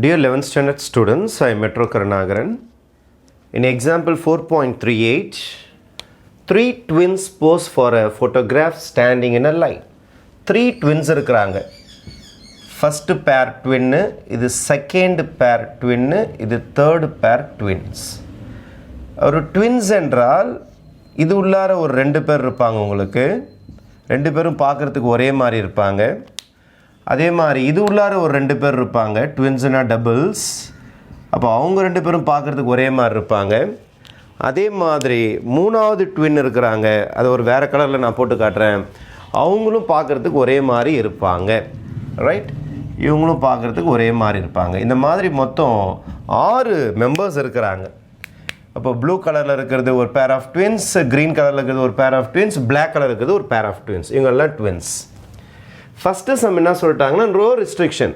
Dear 11th standard students, I am Metro Karnagaran. In example 4.38, three twins pose for a photograph standing in a line. Three twins இருக்கிறாங்க. First pair twin, இது second pair twin, இது third pair twins. ஒரு twins என்றால் இது உள்ளார ஒரு ரெண்டு பேர் இருப்பாங்க உங்களுக்கு. ரெண்டு பேரும் பார்க்குறதுக்கு ஒரே மாதிரி இருப்பாங்க. அதே மாதிரி இது உள்ளார ஒரு ரெண்டு பேர் இருப்பாங்க, ட்வின்ஸ்னா டபுள்ஸ். அப்போ அவங்க ரெண்டு பேரும் பார்க்குறதுக்கு ஒரே மாதிரி இருப்பாங்க. அதே மாதிரி மூணாவது ட்வின் இருக்கிறாங்க, அதை ஒரு வேறு கலரில் நான் போட்டு காட்டுறேன். அவங்களும் பார்க்குறதுக்கு ஒரே மாதிரி இருப்பாங்க, ரைட்? இவங்களும் பார்க்குறதுக்கு ஒரே மாதிரி இருப்பாங்க. இந்த மாதிரி மொத்தம் 6 மெம்பர்ஸ் இருக்கிறாங்க. அப்போ ப்ளூ கலரில் இருக்கிறது ஒரு பேர் ஆஃப் ட்வின்ஸ், க்ரீன் கலரில் இருக்கிறது ஒரு pair of twins, black colour இருக்கிறது ஒரு பேர் ஆஃப் ட்வின்ஸ். இவங்கெல்லாம் ட்வின்ஸ். ஃபஸ்ட்டு சம் என்ன சொல்லிட்டாங்கன்னா, ரோ ரெஸ்ட்ரிக்ஷன்.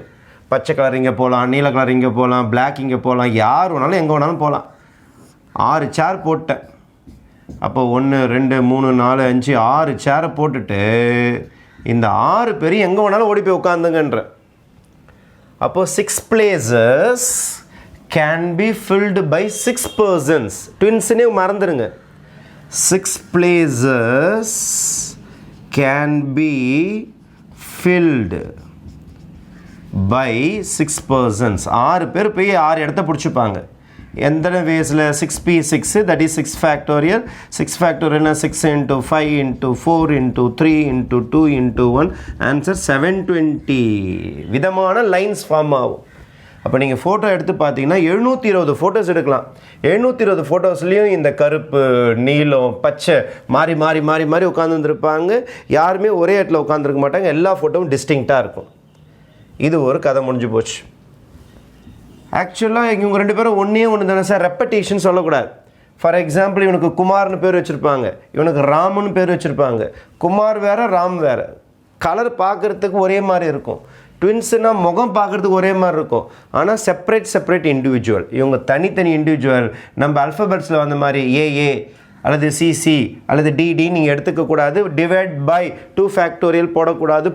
பச்சை கலர் இங்கே போகலாம், நீல கலர் இங்கே போகலாம், பிளாக் இங்கே போகலாம், யார் வேணாலும் எங்கே வேணாலும் போகலாம். 6 சேர் போட்டேன். அப்போ 1 2 3 4 5 6 சேரை போட்டுட்டு இந்த 6 பேரும் எங்கே வேணாலும் ஓடி போய் உட்காந்துங்கன்ற. அப்போது 6 places can be filled by 6 persons. ட்வின்ஸுனே மறந்துடுங்க. 6 places can be filled by 6 persons. 6 பேர் போய் 6 இடத்த பிடிச்சிப்பாங்க. எந்த வேஸில் 6p6, that is 6 factorial. 6 factorial 6 into 5 into 4 into 3 into 2 into 1, answer 720 விதமான லைன்ஸ் ஃபார்ம் ஆகும். அப்போ நீங்கள் ஃபோட்டோ எடுத்து பார்த்தீங்கன்னா 720 ஃபோட்டோஸ் எடுக்கலாம். 720 ஃபோட்டோஸ்லேயும் இந்த கருப்பு, நீலம், பச்சை மாறி மாறி மாறி மாறி உட்காந்துருப்பாங்க. யாருமே ஒரே இடத்துல உட்காந்துருக்க மாட்டாங்க. எல்லா ஃபோட்டோவும் டிஸ்டிங்க்டாக இருக்கும். இது ஒரு கதை முடிஞ்சு போச்சு. ஆக்சுவலாக இவங்க ரெண்டு பேரும் ஒன்றே ஒன்று தானே சார், ரெப்படேஷன் சொல்லக்கூடாது. ஃபார் எக்ஸாம்பிள், இவனுக்கு குமார்னு பேர் வச்சுருப்பாங்க, இவனுக்கு ராமன் பேர் வச்சுருப்பாங்க. குமார் வேறு, ராம் வேறு. கலர் பார்க்குறதுக்கு ஒரே மாதிரி இருக்கும். ட்வின்ஸுனால் முகம் பார்க்குறதுக்கு ஒரே மாதிரி இருக்கும், ஆனால் செப்பரேட் இண்டிவிஜுவல். இவங்க தனித்தனி இண்டிவிஜுவல். நம்ம அல்ஃபபெட்ஸில் வந்த மாதிரி ஏஏ அல்லது சிசி அல்லது டிடி நீங்கள் எடுத்துக்கக்கூடாது. டிவைட் பை 2 factorial போடக்கூடாது.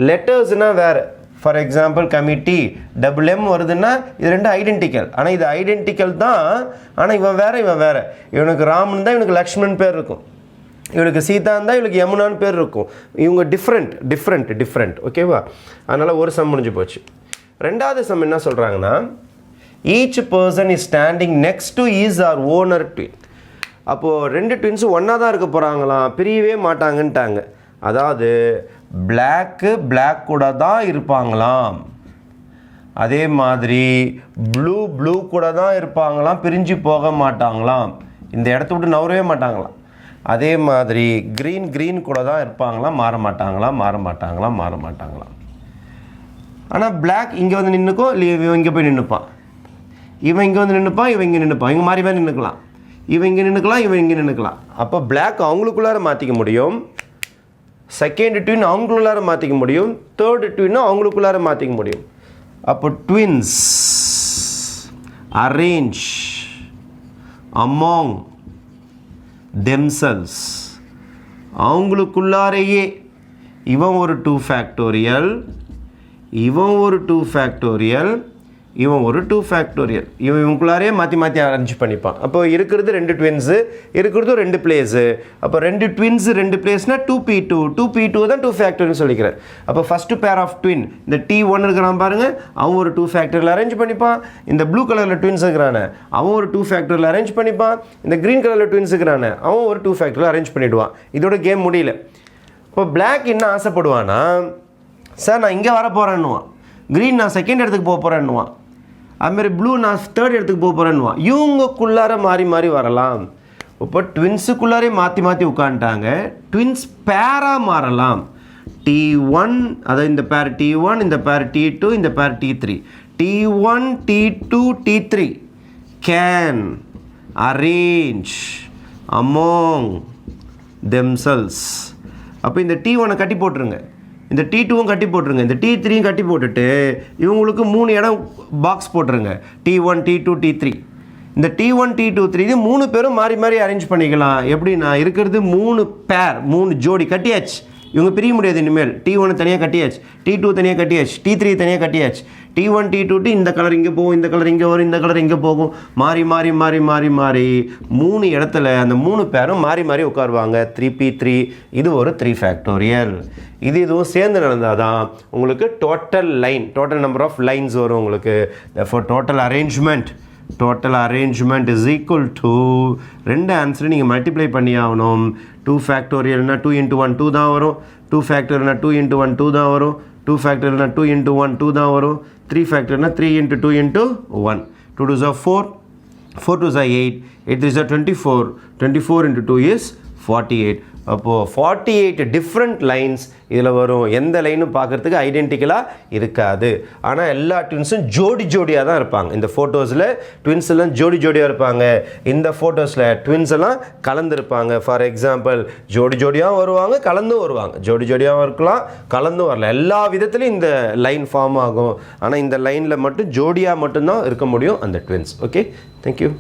லெட்டர்ஸ்னால் வேறு. ஃபார் எக்ஸாம்பிள் கமிட்டி டபுள் வருதுன்னா இது ரெண்டு ஐடென்டிக்கல். ஆனால் இது ஐடென்டிக்கல் தான், ஆனால் இவன் வேறு. இவனுக்கு ராமன் தான், இவனுக்கு லக்ஷ்மண் பேர் இருக்கும். இவனுக்கு சீதா இருந்தால் இவனுக்கு யமுனான்னு பேர் இருக்கும். இவங்க டிஃப்ரெண்ட். ஓகேவா? அதனால் ஒரு சம் முடிஞ்சு போச்சு. ரெண்டாவது சம் என்ன சொல்கிறாங்கன்னா, each person is standing next to is or owner twin. அப்போது 2 ட்வின்ஸும் ஒன்றா தான் இருக்க போகிறாங்களாம், பிரியவே மாட்டாங்கன்ட்டாங்க. அதாவது பிளாக் கூட தான் இருப்பாங்களாம். அதே மாதிரி ப்ளூ கூட தான் இருப்பாங்களாம், பிரிஞ்சு போக மாட்டாங்களாம். இந்த இடத்த விட்டு நவரவே மாட்டாங்களாம். அதே மாதிரி க்ரீன் கூட தான் இருப்பாங்களாம், மாற மாட்டாங்களாம். ஆனால் பிளாக் இங்கே வந்து நின்றுக்கும், இல்லை இவன் இங்கே போய் நின்றுப்பான். இவன் இங்கே வந்து நின்றுப்பான், இவன் இங்கே நின்றுப்பான். இவங்க மாறி நின்றுக்கலாம். இவன் இங்கே நின்றுக்கலாம். அப்போ பிளாக் அவங்களுக்குள்ளார மாற்றிக்க முடியும், செகண்ட் ட்வின் அவங்களுக்குள்ளார மாற்றிக்க முடியும், தேர்டு ட்வின்னும் அவங்களுக்குள்ளார மாற்றிக்க முடியும். அப்போ ட்வின்ஸ் அரேஞ்ச் அமாங் themselves. அவங்களுக்குள்ளாரையே இவன் ஒரு 2 factorial, இவன் ஒரு 2 factorial, இவன் ஒரு 2 factorial. இவங்களுக்குள்ளாரையே மாற்றி அரேஞ்ச் பண்ணிப்பான். அப்போ இருக்கிறது 2 ட்வின்ஸு, இருக்கிறது 2 பிளேஸு. அப்போ 2 ட்வின்ஸு 2 பிளேஸ்னால் 2p2 தான் 2 factorial சொல்லிக்கிறேன். அப்போ ஃபஸ்ட்டு பேர் ஆஃப் ட்வின் இந்த T1 இருக்கிறான் பாருங்கள், அவன் ஒரு 2 factorial அரேஞ்ச் பண்ணிப்பான். இந்த ப்ளூ கலரில் ட்வின்ஸ் இருக்கிறானே அவன் ஒரு 2 factorial அரேஞ்ச் பண்ணிப்பான். இந்த க்ரீன் கலரில் ட்வின்ஸ் இருக்கிறானே அவன் ஒரு 2 factorial அரேஞ்ச் பண்ணிவிடுவான். இதோட கேம் முடியல. இப்போ பிளாக் என்ன ஆசைப்படுவான்னா, சார் நான் இங்கே வர போகிறேன்னுவான். க்ரீன் நான் செகண்ட் இடத்துக்கு போக போகிறேன்னுவான். அதுமாதிரி ப்ளூ நான் தேர்ட் இடத்துக்கு போக போகிறேன்னுவான். இவங்களுக்குள்ளார மாறி வரலாம். இப்போ ட்வின்ஸுக்குள்ளாரே மாற்றி உட்காந்துட்டாங்க. ட்வின்ஸ் பேராக மாறலாம். T1, அதாவது இந்த பேர் T1, இந்த பேர் T2, இந்த பேர் T3. T1, T2, T3 can arrange among themselves. அப்போ இந்த T1 கட்டி போட்டுருங்க, இந்த T2வும் கட்டி போட்டுருங்க, இந்த T3யும் கட்டி போட்டுட்டு இவங்களுக்கு 3 இடம் பாக்ஸ் போட்டுருங்க. T1, T2, T3. இந்த T1, T2, T3 இது 3 பேரும் மாறி அரேஞ்ச் பண்ணிக்கலாம். எப்படின்னா இருக்கிறது 3 பேர், 3 ஜோடி கட்டியாச்சு. இவங்க பிரிய முடியாது இனிமேல். T1 தனியாக கட்டியாச்சு, T2 தனியாக கட்டியாச்சு, T3 தனியாக கட்டியாச்சு. T1 T2 இந்த கலர் இங்கே போகும், இந்த கலர் இங்கே வரும், இந்த கலர் இங்கே போகும், மாறி மாறி மாறி மாறி மாறி 3 இடத்துல அந்த 3 பேரும் மாறி மாறி உட்காருவாங்க. 3p3 இது ஒரு 3 ஃபேக்டோரியல். இதுவும் சேர்ந்து நடந்தால் தான் உங்களுக்கு டோட்டல் நம்பர் ஆஃப் லைன்ஸ் வரும் உங்களுக்கு. therefore total arrangement is equal to ரெண்டு ஆன்சரை நீங்கள் மல்டிப்ளை பண்ணி ஆகணும். 2 ஃபேக்டோரியல்னா 2 into 1 2 தான் வரும். 2 ஃபேக்டோரியல்னா 2 into 1 2 தான் வரும். 2 ஃபேக்டோரியல்னா 2 into 1 2 தான் வரும். 3 ஃபேக்டோரியல்னா 3 into 2 into 1. 2 2s are 4, 4 2s are 8, 8 3s are 24, 24 into 2 is 48. அப்போது 48 டிஃப்ரெண்ட் லைன்ஸ் இதில் வரும். எந்த லைனும் பார்க்குறதுக்கு ஐடென்டிக்கலாக இருக்காது. ஆனால் எல்லா ட்வின்ஸும் ஜோடியாக தான் இருப்பாங்க. இந்த ஃபோட்டோஸில் ட்வின்ஸ் எல்லாம் ஜோடியாக இருப்பாங்க. இந்த ஃபோட்டோஸில் ட்வின்ஸ் எல்லாம் கலந்துருப்பாங்க. ஃபார் எக்ஸாம்பிள் ஜோடியாகவும் வருவாங்க, கலந்தும் வருவாங்க. ஜோடியாகவும் இருக்கலாம், கலந்தும் வரலாம். எல்லா விதத்துலையும் இந்த லைன் ஃபார்ம் ஆகும். ஆனால் இந்த லைனில் மட்டும் ஜோடியாக மட்டும்தான் இருக்க முடியும் அந்த ட்வின்ஸ். Okay, thank you.